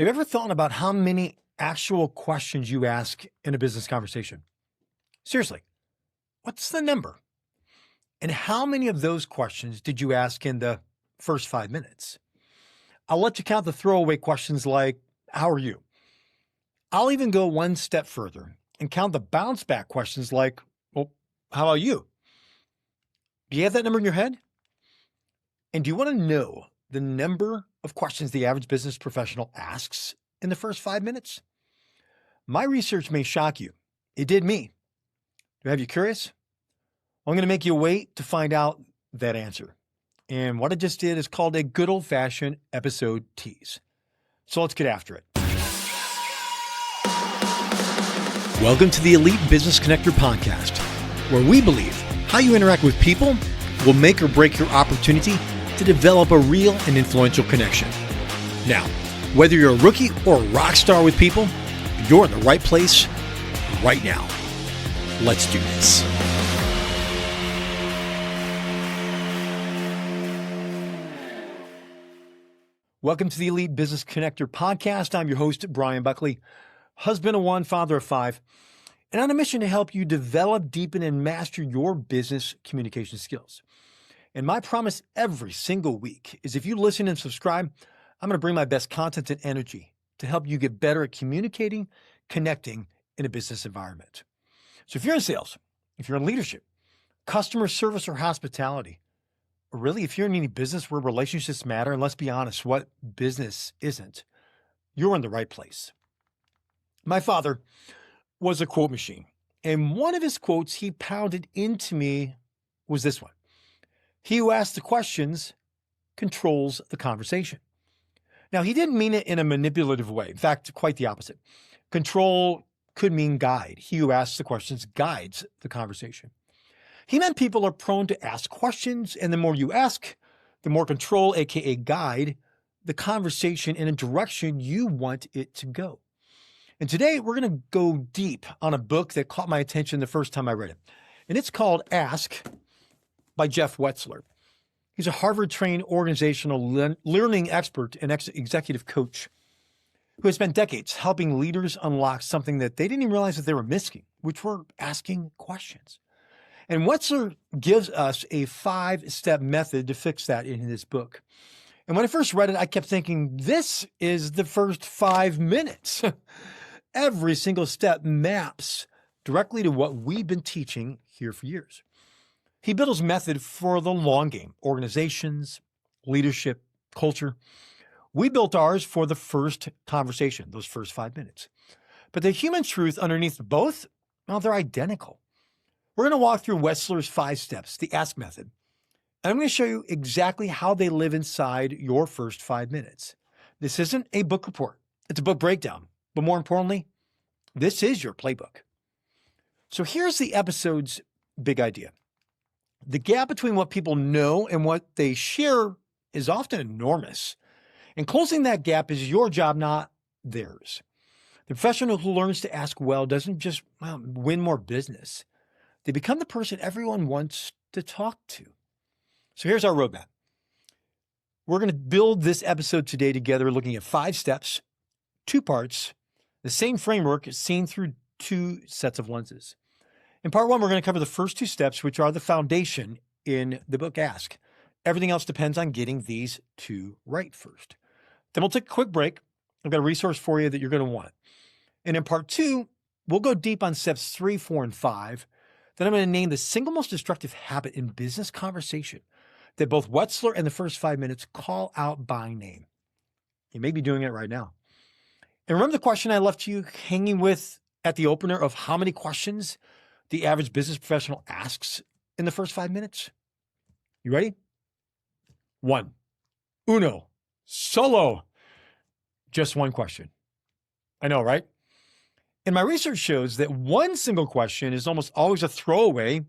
Have you ever thought about how many actual questions you ask in a business conversation? Seriously, what's the number? And how many of those questions did you ask in the first 5 minutes? I'll let you count the throwaway questions like, how are you? I'll even go one step further and count the bounce back questions like, well, how about you? Do you have that number in your head? And do you want to know the number of questions the average business professional asks in the first 5 minutes? My research may shock you. It did me. Do I have you curious? I'm going to make you wait to find out that answer. And what I just did is called a good old-fashioned episode tease. So let's get after it. Welcome to the Elite Business Connector podcast, where we believe how you interact with people will make or break your opportunity to develop a real and influential connection. Now, whether you're a rookie or a rock star with people, you're in the right place right now. Let's do this. Welcome to the Elite Business Connector podcast. I'm your host, Bryan Buckley, husband of one, father of five, and on a mission to help you develop, deepen, and master your business communication skills. And my promise every single week is if you listen and subscribe, I'm going to bring my best content and energy to help you get better at communicating, connecting in a business environment. So if you're in sales, if you're in leadership, customer service, or hospitality, or really if you're in any business where relationships matter, and let's be honest, what business isn't, you're in the right place. My father was a quote machine, and one of his quotes he pounded into me was this one: "He who asks the questions controls the conversation." Now, he didn't mean it in a manipulative way. In fact, quite the opposite. Control could mean guide. He who asks the questions guides the conversation. He meant people are prone to ask questions, and the more you ask, the more control, aka guide, the conversation in a direction you want it to go. And today we're going to go deep on a book that caught my attention the first time I read it. And it's called Ask by Jeff Wetzler. He's a Harvard-trained organizational learning expert and executive coach who has spent decades helping leaders unlock something that they didn't even realize that they were missing, which were asking questions. And Wetzler gives us a 5-step method to fix that in his book. And when I first read it, I kept thinking, this is the first 5 minutes. Every single step maps directly to what we've been teaching here for years. He built his method for the long game: organizations, leadership, culture. We built ours for the first conversation, those first 5 minutes. But the human truth underneath both, well, they're identical. We're going to walk through Wetzler's 5 steps, the Ask method. And I'm going to show you exactly how they live inside your first 5 minutes. This isn't a book report. It's a book breakdown. But more importantly, this is your playbook. So here's the episode's big idea. The gap between what people know and what they share is often enormous. And closing that gap is your job, not theirs. The professional who learns to ask well doesn't just win more business. They become the person everyone wants to talk to. So here's our roadmap. We're going to build this episode today together looking at 5 steps, 2 parts, the same framework seen through 2 sets of lenses. In part 1, we're going to cover the first 2 steps, which are the foundation in the book Ask. Everything else depends on getting these 2 right first. Then we'll take a quick break. I've got a resource for you that you're going to want. And in part 2, we'll go deep on steps 3, 4, and 5. Then I'm going to name the single most destructive habit in business conversation that both Wetzler and the first 5 minutes call out by name. You may be doing it right now. And remember the question I left you hanging with at the opener of how many questions the average business professional asks in the first 5 minutes? You ready? 1. Uno. Solo. Just 1 question. I know, right? And my research shows that 1 single question is almost always a throwaway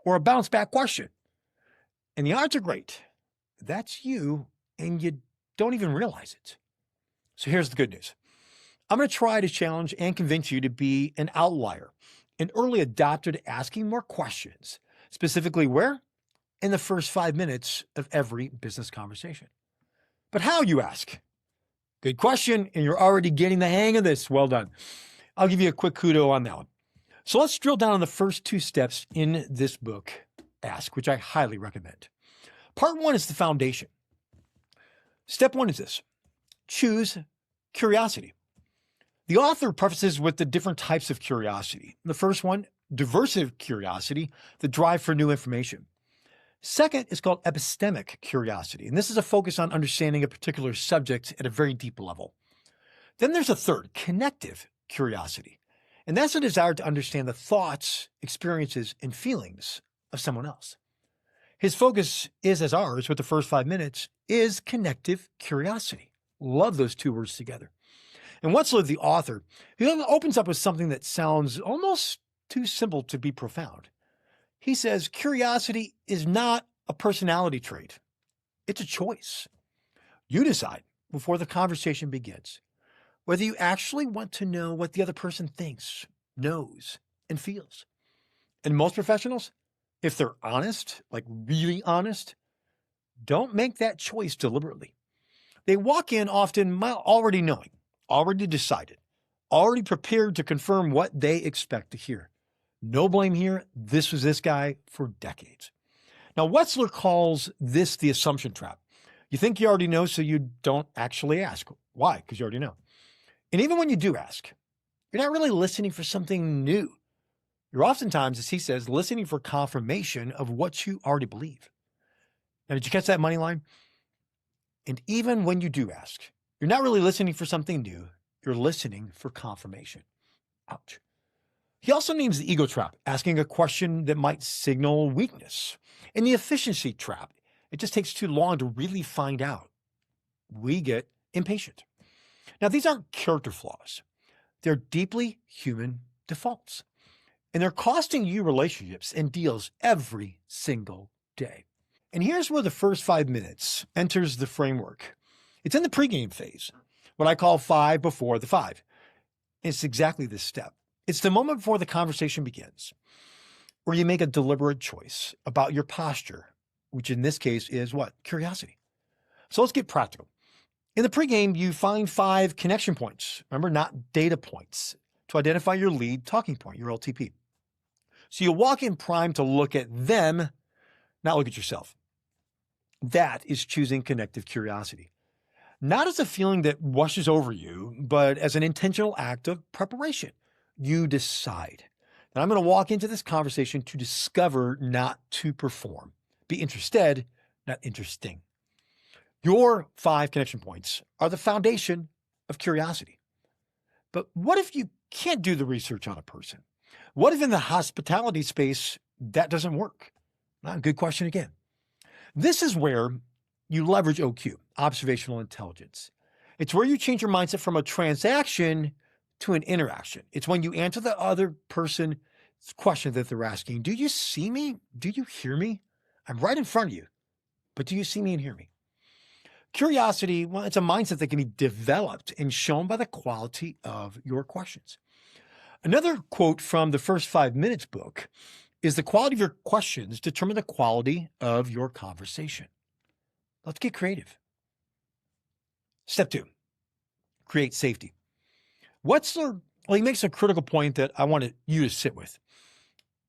or a bounce back question. And the odds are great. That's you, and you don't even realize it. So here's the good news. I'm going to try to challenge and convince you to be an outlier, an early adopter to asking more questions. Specifically where? In the first 5 minutes of every business conversation. But how, you ask? Good question, and you're already getting the hang of this. Well done. I'll give you a quick kudo on that one. So let's drill down on the first 2 steps in this book, Ask, which I highly recommend. Part 1 is the foundation. Step 1 is this: choose curiosity. The author prefaces with the different types of curiosity. The first one, diversive curiosity, the drive for new information. Second is called epistemic curiosity, and this is a focus on understanding a particular subject at a very deep level. Then there's a third, connective curiosity, and that's a desire to understand the thoughts, experiences, and feelings of someone else. His focus is, as ours with the first 5 minutes, is connective curiosity. Love those 2 words together. And Wetzler, the author, he opens up with something that sounds almost too simple to be profound. He says, curiosity is not a personality trait. It's a choice. You decide before the conversation begins whether you actually want to know what the other person thinks, knows, and feels. And most professionals, if they're honest, like really honest, don't make that choice deliberately. They walk in often already knowing, already decided, already prepared to confirm what they expect to hear. No blame here. This was this guy for decades. Now, Wetzler calls this the assumption trap. You think you already know, so you don't actually ask. Why? Because you already know. And even when you do ask, you're not really listening for something new. You're oftentimes, as he says, listening for confirmation of what you already believe. Now, did you catch that money line? And even when you do ask, you're not really listening for something new. You're listening for confirmation. Ouch. He also names the ego trap, asking a question that might signal weakness, and the efficiency trap. It just takes too long to really find out. We get impatient. Now, these aren't character flaws. They're deeply human defaults, and they're costing you relationships and deals every single day. And here's where the first 5 minutes enters the framework. It's in the pregame phase, what I call 5 before the 5. It's exactly this step. It's the moment before the conversation begins, where you make a deliberate choice about your posture, which in this case is what? Curiosity. So let's get practical. In the pregame, you find 5 connection points. Remember, not data points, to identify your lead talking point, your LTP. So you walk in primed to look at them, not look at yourself. That is choosing connective curiosity. Not as a feeling that washes over you, but as an intentional act of preparation. You decide. And I'm going to walk into this conversation to discover, not to perform. Be interested, not interesting. Your 5 connection points are the foundation of curiosity. But what if you can't do the research on a person? What if in the hospitality space that doesn't work? Good question again. This is where you leverage OQ, observational intelligence. It's where you change your mindset from a transaction to an interaction. It's when you answer the other person's question that they're asking. Do you see me? Do you hear me? I'm right in front of you, but do you see me and hear me? Curiosity, well, it's a mindset that can be developed and shown by the quality of your questions. Another quote from the first 5 minutes book is the quality of your questions determine the quality of your conversation. Let's get creative. Step 2, create safety. Wetzler, he makes a critical point that I want you to sit with.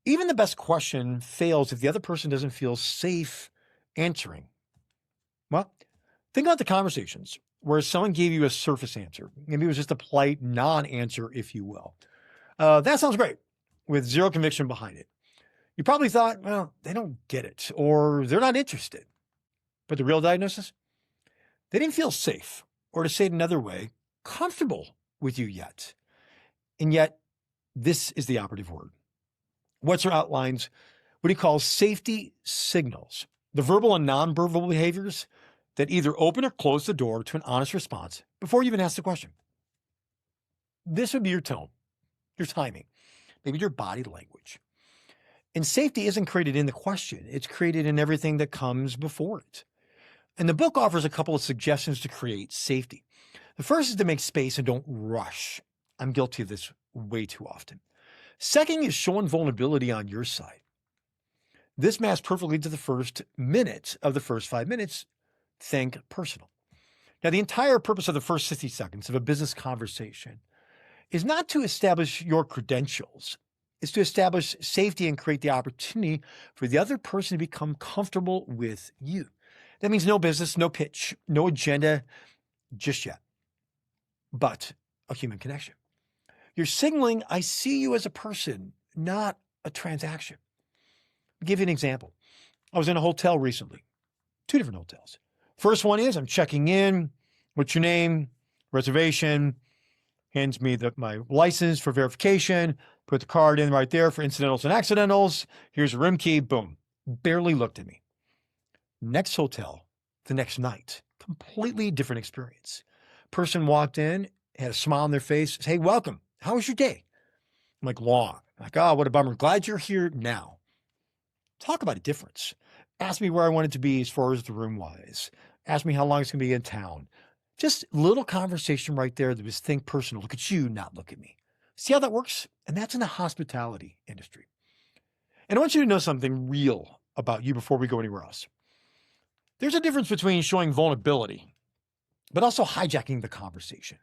Even the best question fails if the other person doesn't feel safe answering. Well, think about the conversations where someone gave you a surface answer. Maybe it was just a polite non-answer, if you will. That sounds great, with zero conviction behind it. You probably thought, well, they don't get it, or they're not interested. But the real diagnosis? They didn't feel safe, or to say it another way, comfortable with you yet. And yet, this is the operative word. Wetzler outlines what he calls safety signals, the verbal and nonverbal behaviors that either open or close the door to an honest response before you even ask the question. This would be your tone, your timing, maybe your body language. And safety isn't created in the question. It's created in everything that comes before it. And the book offers a couple of suggestions to create safety. The first is to make space and don't rush. I'm guilty of this way too often. Second is showing vulnerability on your side. This maps perfectly to the first minute of the first 5 minutes. Think personal. Now, the entire purpose of the first 60 seconds of a business conversation is not to establish your credentials. It's to establish safety and create the opportunity for the other person to become comfortable with you. That means no business, no pitch, no agenda just yet, but a human connection. You're signaling, I see you as a person, not a transaction. I'll give you an example. I was in a hotel recently, 2 different hotels. First one is I'm checking in. What's your name? Reservation. Hands me my license for verification. Put the card in right there for incidentals and accidentals. Here's a room key. Boom. Barely looked at me. Next hotel, the next night, completely different experience. Person walked in, had a smile on their face. Says, hey, welcome. How was your day? I'm like, long. I'm like, oh, what a bummer. Glad you're here now. Talk about a difference. Ask me where I wanted to be as far as the room wise. Ask me how long it's going to be in town. Just little conversation right there that was think personal. Look at you, not look at me. See how that works? And that's in the hospitality industry. And I want you to know something real about you before we go anywhere else. There's a difference between showing vulnerability, but also hijacking the conversation.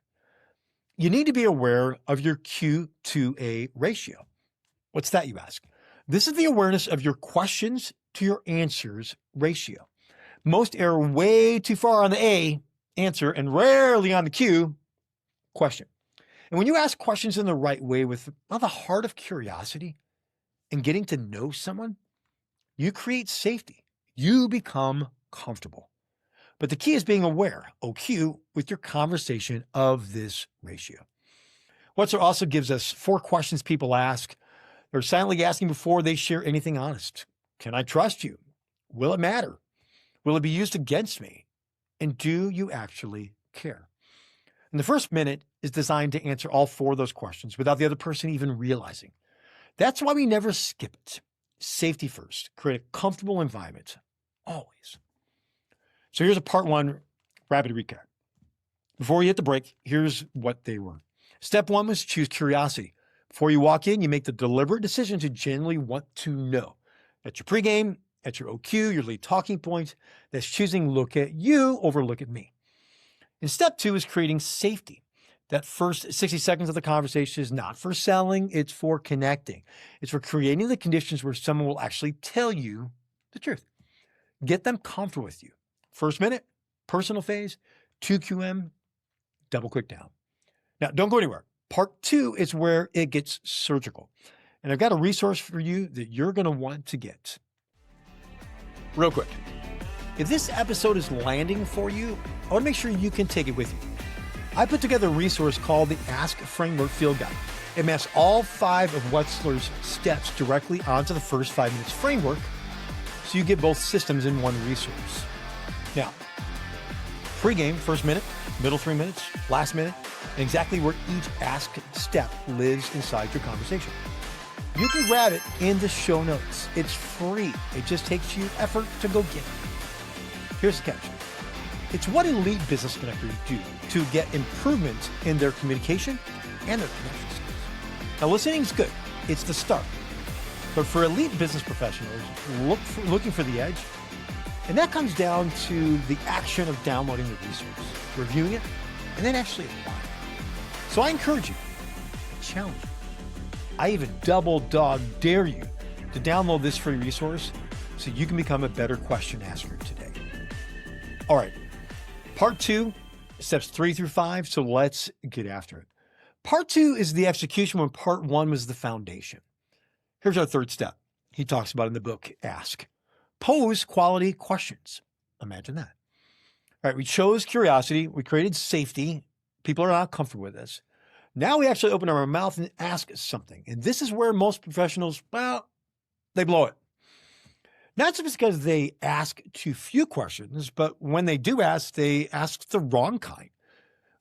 You need to be aware of your Q to A ratio. What's that, you ask? This is the awareness of your questions to your answers ratio. Most err way too far on the A, answer, and rarely on the Q, question. And when you ask questions in the right way with the heart of curiosity and getting to know someone, you create safety. You become comfortable. But the key is being aware, OQ, with your conversation of this ratio. Wetzler also gives us 4 questions people ask. They're silently asking before they share anything honest. Can I trust you? Will it matter? Will it be used against me? And do you actually care? And the first minute is designed to answer all 4 of those questions without the other person even realizing. That's why we never skip it. Safety first. Create a comfortable environment. Always. So here's a part 1 rapid recap. Before we hit the break, here's what they were. Step 1 was choose curiosity. Before you walk in, you make the deliberate decision to genuinely want to know. That's your pregame, that's your OQ, your lead talking point. That's choosing look at you over look at me. And step 2 is creating safety. That first 60 seconds of the conversation is not for selling, it's for connecting. It's for creating the conditions where someone will actually tell you the truth. Get them comfortable with you. First minute, personal phase, 2QM, double click down. Now, don't go anywhere. Part 2 is where it gets surgical. And I've got a resource for you that you're going to want to get. Real quick, if this episode is landing for you, I want to make sure you can take it with you. I put together a resource called the Ask Framework Field Guide. It maps all 5 of Wetzler's steps directly onto the first 5 minutes framework, so you get both systems in one resource. Now, pregame, first minute, middle 3 minutes, last minute, and exactly where each ask step lives inside your conversation. You can grab it in the show notes. It's free. It just takes you effort to go get it. Here's the catch. It's what elite business connectors do to get improvement in their communication and their connection skills. Now, listening is good. It's the start. But for elite business professionals looking for the edge, and that comes down to the action of downloading the resource, reviewing it, and then actually applying it. So I encourage you, challenge you. I even double dog dare you to download this free resource so you can become a better question asker today. All right, part 2, steps 3 through 5, so let's get after it. Part 2 is the execution when part 1 was the foundation. Here's our 3rd step. He talks about in the book, Ask. Pose quality questions. Imagine that. All right, we chose curiosity. We created safety. People are not comfortable with this. Now we actually open our mouth and ask something. And this is where most professionals, they blow it. Not just because they ask too few questions, but when they do ask, they ask the wrong kind.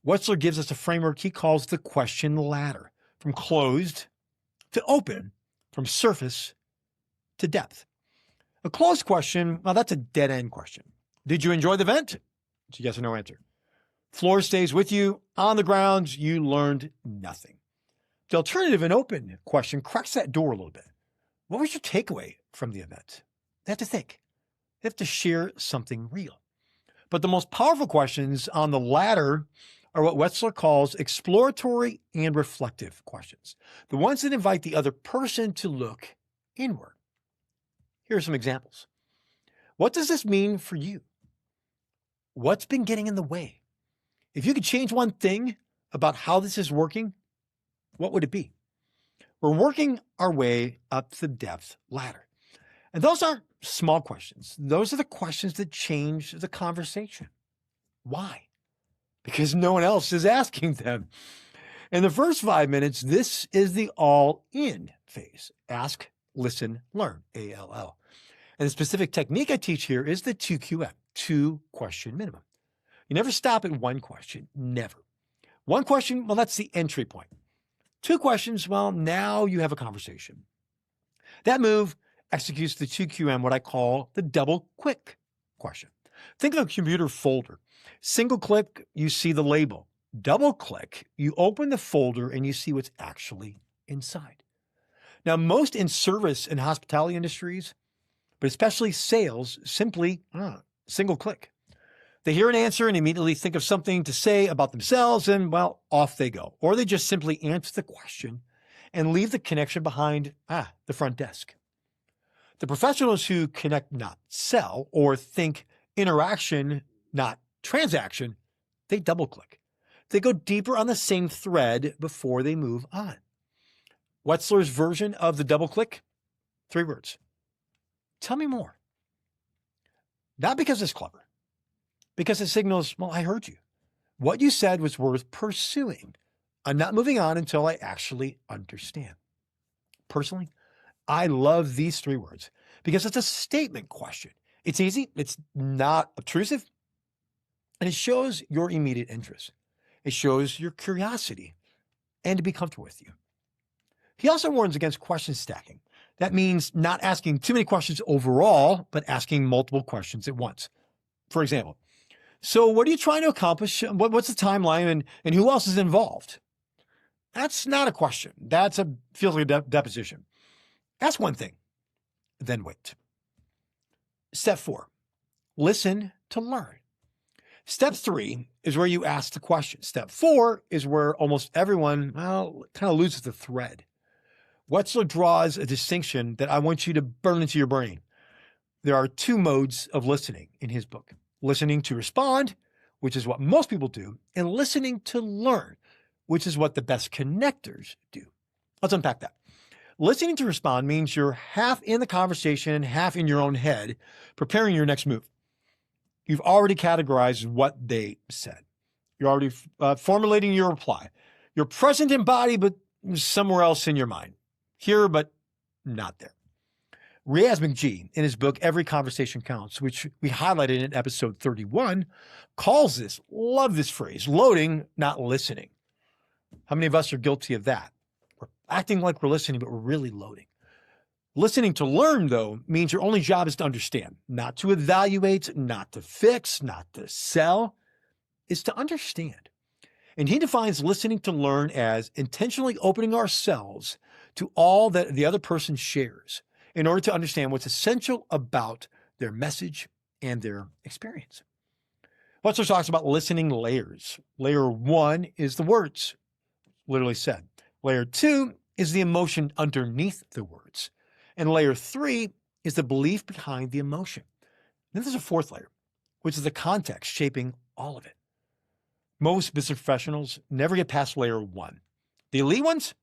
Wetzler gives us a framework he calls the question ladder, from closed to open, from surface to depth. A closed question, that's a dead-end question. Did you enjoy the event? It's a yes or no answer. Floor stays with you. On the ground, you learned nothing. The alternative, an open question, cracks that door a little bit. What was your takeaway from the event? They have to think. They have to share something real. But the most powerful questions on the ladder are what Wetzler calls exploratory and reflective questions, the ones that invite the other person to look inward. Here are some examples. What does this mean for you? What's been getting in the way? If you could change one thing about how this is working, what would it be? We're working our way up the depth ladder. And those aren't small questions. Those are the questions that change the conversation. Why? Because no one else is asking them. In the first 5 minutes, this is the all-in phase. Ask, listen, learn, ALL. And the specific technique I teach here is the 2QM, 2-question minimum. You never stop at one question, never. One question, well, that's the entry point. 2 questions, well, now you have a conversation. That move executes the 2QM, what I call the double click question. Think of a computer folder. Single click, you see the label. Double click, you open the folder and you see what's actually inside. Now, most in service and hospitality industries, but especially sales, simply single click. They hear an answer and immediately think of something to say about themselves and, well, off they go. Or they just simply answer the question and leave the connection behind the front desk. The professionals who connect, not sell, or think interaction, not transaction, they double click. They go deeper on the same thread before they move on. Wetzler's version of the double click, 3 words. Tell me more. Not because it's clever, because it signals, well, I heard you. What you said was worth pursuing. I'm not moving on until I actually understand. Personally, I love these 3 words because it's a statement question. It's easy, it's not obtrusive, and it shows your immediate interest. It shows your curiosity and to be comfortable with you. He also warns against question stacking. That means not asking too many questions overall, but asking multiple questions at once. For example, so what are you trying to accomplish? What's the timeline and who else is involved? That's not a question. Feels like a deposition. Ask one thing, then wait. Step 4, listen to learn. Step 3 is where you ask the question. Step 4 is where almost everyone, kind of loses the thread. Wetzler draws a distinction that I want you to burn into your brain. There are 2 modes of listening in his book. Listening to respond, which is what most people do, and listening to learn, which is what the best connectors do. Let's unpack that. Listening to respond means you're half in the conversation, half in your own head, preparing your next move. You've already categorized what they said. You're already formulating your reply. You're present in body, but somewhere else in your mind. Here, but not there. Riaz McGee, in his book, Every Conversation Counts, which we highlighted in episode 31, calls this, love this phrase, loading, not listening. How many of us are guilty of that? We're acting like we're listening, but we're really loading. Listening to learn, though, means your only job is to understand, not to evaluate, not to fix, not to sell. It's to understand. And he defines listening to learn as intentionally opening ourselves to all that the other person shares in order to understand what's essential about their message and their experience. Wetzler talks about listening layers. Layer 1 is the words, literally said. Layer 2 is the emotion underneath the words. And layer 3 is the belief behind the emotion. Then there's a 4th layer, which is the context shaping all of it. Most business professionals never get past layer 1. The elite ones,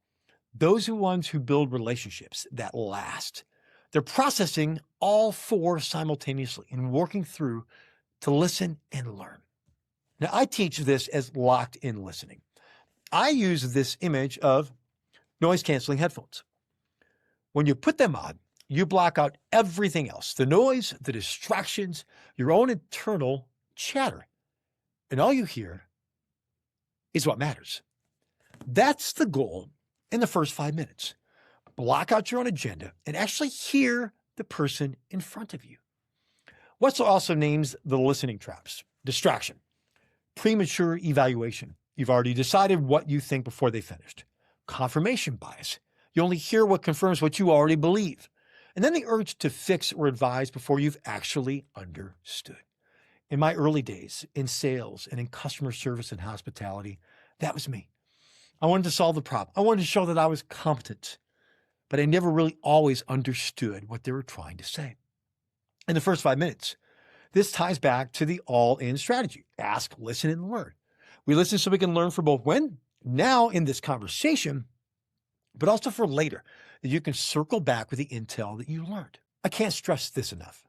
those are ones who build relationships that last. They're processing all 4 simultaneously and working through to listen and learn. Now, I teach this as locked-in listening. I use this image of noise-canceling headphones. When you put them on, you block out everything else, the noise, the distractions, your own internal chatter. And all you hear is what matters. That's the goal in the first 5 minutes. Block out your own agenda and actually hear the person in front of you. Wetzler also names the listening traps: distraction, premature evaluation. You've already decided what you think before they finished. Confirmation bias. You only hear what confirms what you already believe. And then the urge to fix or advise before you've actually understood. In my early days in sales and in customer service and hospitality, that was me. I wanted to solve the problem. I wanted to show that I was competent, but I never really always understood what they were trying to say. In the first 5 minutes, this ties back to the all-in strategy. Ask, listen, and learn. We listen so we can learn for both when, now in this conversation, but also for later, that you can circle back with the intel that you learned. I can't stress this enough.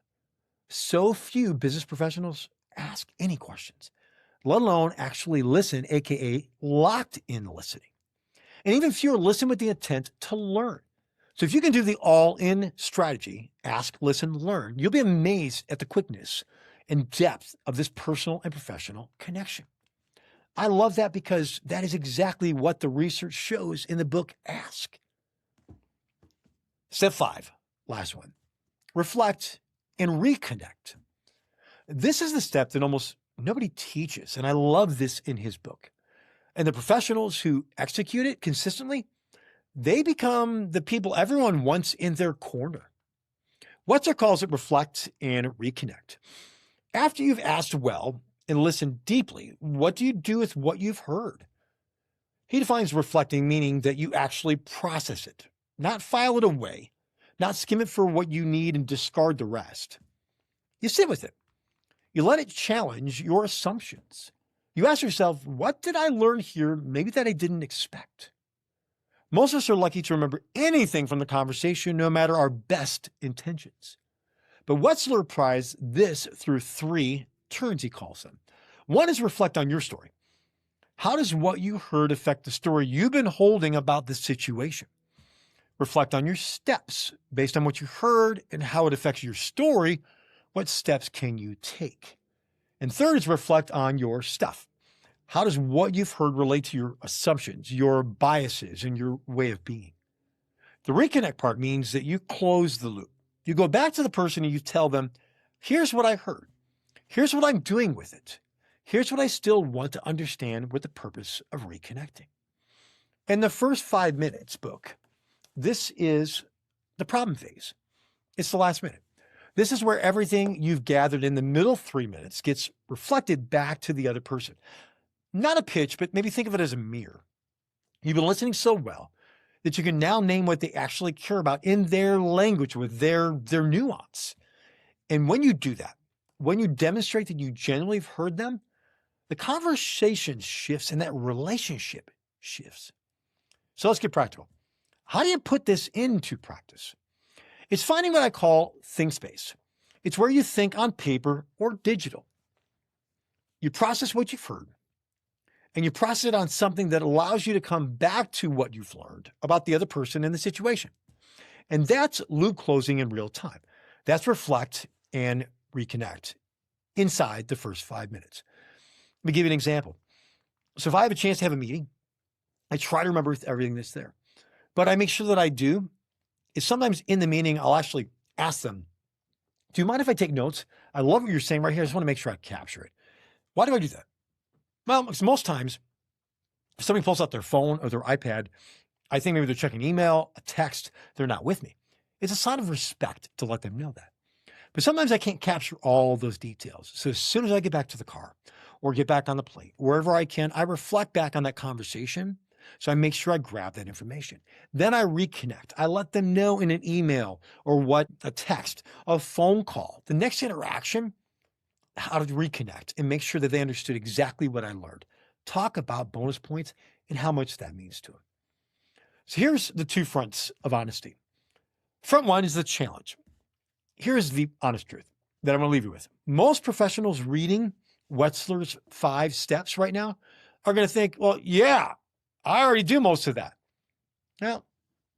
So few business professionals ask any questions, let alone actually listen, aka locked in listening. And even fewer listen with the intent to learn. So if you can do the all-in strategy, ask, listen, learn, you'll be amazed at the quickness and depth of this personal and professional connection. I love that because that is exactly what the research shows in the book Ask. Step 5, last one, reflect and reconnect. This is the step that almost nobody teaches, and I love this in his book. And the professionals who execute it consistently, they become the people everyone wants in their corner. Wetzler calls it reflect and reconnect. After you've asked well and listened deeply, what do you do with what you've heard? He defines reflecting, meaning that you actually process it, not file it away, not skim it for what you need and discard the rest. You sit with it. You let it challenge your assumptions. You ask yourself, what did I learn here maybe that I didn't expect? Most of us are lucky to remember anything from the conversation, no matter our best intentions. But Wetzler applies this through 3 turns, he calls them. One is reflect on your story. How does what you heard affect the story you've been holding about the situation? Reflect on your steps based on what you heard and how it affects your story. What steps can you take? And third is reflect on your stuff. How does what you've heard relate to your assumptions, your biases, and your way of being? The reconnect part means that you close the loop. You go back to the person and you tell them, here's what I heard. Here's what I'm doing with it. Here's what I still want to understand with the purpose of reconnecting. In the first 5 minutes book, this is the problem phase. It's the last minute. This is where everything you've gathered in the middle 3 minutes gets reflected back to the other person. Not a pitch, but maybe think of it as a mirror. You've been listening so well that you can now name what they actually care about in their language with their nuance. And when you do that, when you demonstrate that you genuinely have heard them, the conversation shifts and that relationship shifts. So let's get practical. How do you put this into practice? It's finding what I call think space. It's where you think on paper or digital. You process what you've heard, and you process it on something that allows you to come back to what you've learned about the other person and the situation. And that's loop closing in real time. That's reflect and reconnect inside the first 5 minutes. Let me give you an example. So if I have a chance to have a meeting, I try to remember everything that's there. But I make sure that I do is sometimes in the meeting, I'll actually ask them, do you mind if I take notes? I love what you're saying right here. I just want to make sure I capture it. Why do I do that? Well, because most times, if somebody pulls out their phone or their iPad, I think maybe they're checking email, a text, they're not with me. It's a sign of respect to let them know that. But sometimes I can't capture all those details. So as soon as I get back to the car or get back on the plane, wherever I can, I reflect back on that conversation. So I make sure I grab that information. Then I reconnect. I let them know in an email or a text, a phone call, the next interaction, how to reconnect and make sure that they understood exactly what I learned. Talk about bonus points and how much that means to them. So here's the 2 fronts of honesty. Front 1 is the challenge. Here's the honest truth that I'm going to leave you with. Most professionals reading Wetzler's 5 steps right now are going to think, well, yeah, I already do most of that. Well,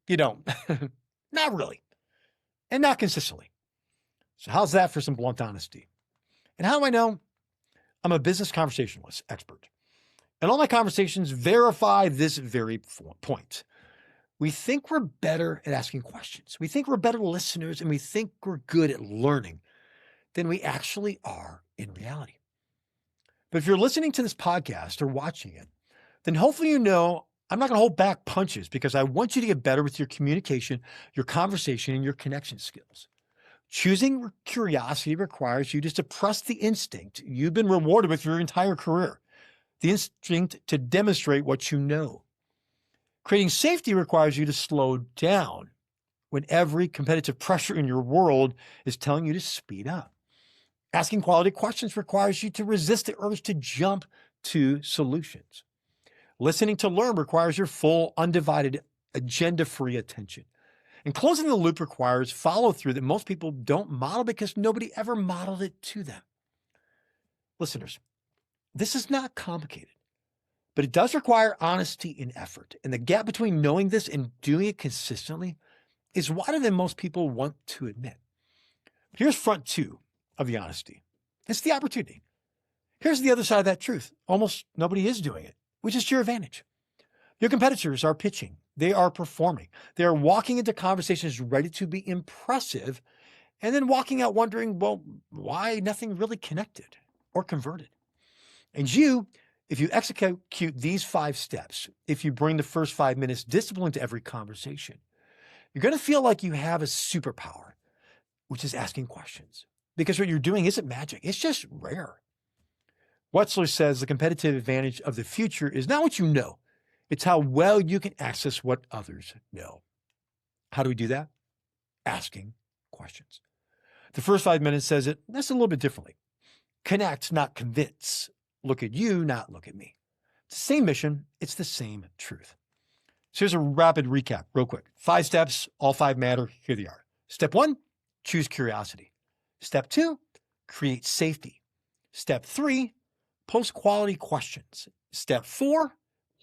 you don't. Not really. And not consistently. So how's that for some blunt honesty? And how do I know? I'm a business conversationalist expert. And all my conversations verify this very point. We think we're better at asking questions. We think we're better listeners, and we think we're good at learning than we actually are in reality. But if you're listening to this podcast or watching it, then hopefully you know I'm not going to hold back punches because I want you to get better with your communication, your conversation, and your connection skills. Choosing curiosity requires you to suppress the instinct you've been rewarded with your entire career, the instinct to demonstrate what you know. Creating safety requires you to slow down when every competitive pressure in your world is telling you to speed up. Asking quality questions requires you to resist the urge to jump to solutions. Listening to learn requires your full, undivided, agenda-free attention. And closing the loop requires follow-through that most people don't model because nobody ever modeled it to them. Listeners, this is not complicated, but it does require honesty and effort. And the gap between knowing this and doing it consistently is wider than most people want to admit. Here's front two of the honesty. It's the opportunity. Here's the other side of that truth. Almost nobody is doing it, which is to your advantage. Your competitors are pitching. They are performing. They are walking into conversations ready to be impressive and then walking out wondering, well, why nothing really connected or converted? And you, if you execute these 5 steps, if you bring the first 5 minutes discipline to every conversation, you're going to feel like you have a superpower, which is asking questions. Because what you're doing isn't magic. It's just rare. Wetzler says the competitive advantage of the future is not what you know. It's how well you can access what others know. How do we do that? Asking questions. The first 5 minutes says it that's a little bit differently. Connect, not convince. Look at you, not look at me. It's the same mission. It's the same truth. So here's a rapid recap, real quick. 5 steps, all 5 matter. Here they are. Step 1, choose curiosity. Step 2, create safety. Step 3, post quality questions. Step 4,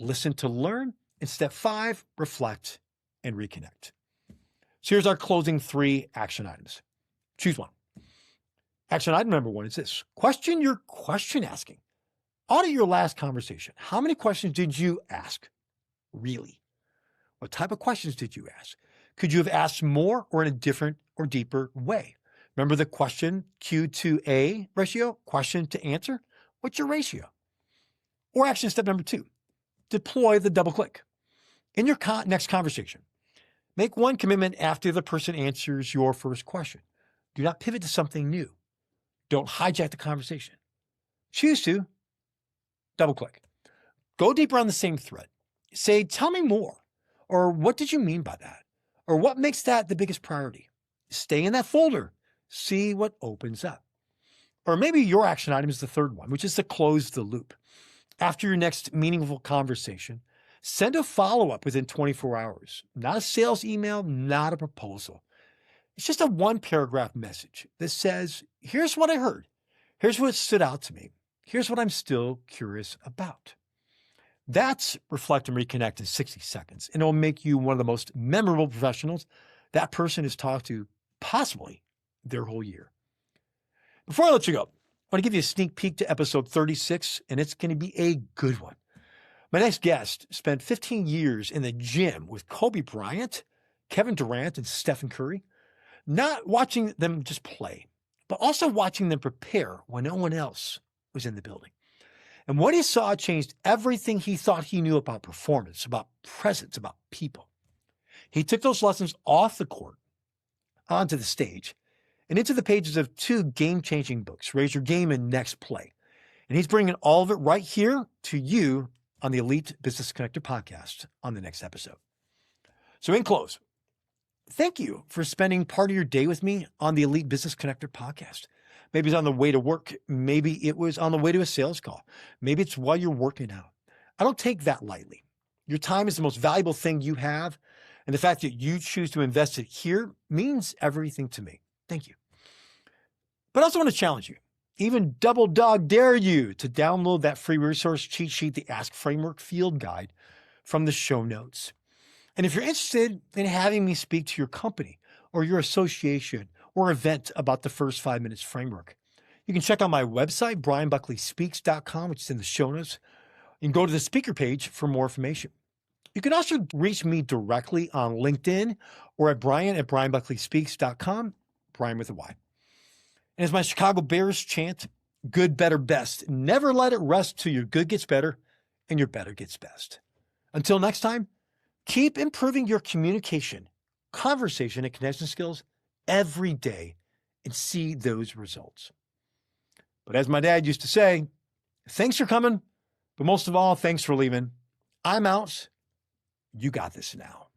listen to learn. And step 5, reflect and reconnect. So here's our closing 3 action items. Choose one. Action item number 1 is this. Question your question asking. Audit your last conversation. How many questions did you ask? Really? What type of questions did you ask? Could you have asked more or in a different or deeper way? Remember the question Q to A ratio, question to answer? What's your ratio? Or action step number 2, deploy the double click. In your next conversation, make one commitment after the person answers your first question. Do not pivot to something new. Don't hijack the conversation. Choose to double click. Go deeper on the same thread. Say, tell me more. Or what did you mean by that? Or what makes that the biggest priority? Stay in that folder. See what opens up. Or maybe your action item is the third one, which is to close the loop. After your next meaningful conversation, send a follow-up within 24 hours. Not a sales email, not a proposal. It's just a 1-paragraph message that says, here's what I heard. Here's what stood out to me. Here's what I'm still curious about. That's reflect and reconnect in 60 seconds, and it'll make you one of the most memorable professionals that person has talked to possibly their whole year. Before I let you go, I want to give you a sneak peek to episode 36, and it's going to be a good one. My next guest spent 15 years in the gym with Kobe Bryant, Kevin Durant, and Stephen Curry, not watching them just play, but also watching them prepare when no one else was in the building. And what he saw changed everything he thought he knew about performance, about presence, about people. He took those lessons off the court, onto the stage, and into the pages of 2 game-changing books, Raise Your Game and Next Play. And he's bringing all of it right here to you on the Elite Business Connector podcast on the next episode. So in close, thank you for spending part of your day with me on the Elite Business Connector podcast. Maybe it's on the way to work. Maybe it was on the way to a sales call. Maybe it's while you're working out. I don't take that lightly. Your time is the most valuable thing you have. And the fact that you choose to invest it here means everything to me. Thank you. But I also want to challenge you, even double dog dare you to download that free resource cheat sheet, the Ask Framework Field Guide from the show notes. And if you're interested in having me speak to your company or your association or event about the first 5 minutes framework, you can check out my website, bryanbuckleyspeaks.com, which is in the show notes. You can go to the speaker page for more information. You can also reach me directly on LinkedIn or at bryanbuckleyspeaks.com, Bryan with a Y. And as my Chicago Bears chant, good, better, best. Never let it rest till your good gets better and your better gets best. Until next time, keep improving your communication, conversation, and connection skills every day and see those results. But as my dad used to say, thanks for coming, but most of all, thanks for leaving. I'm out. You got this now.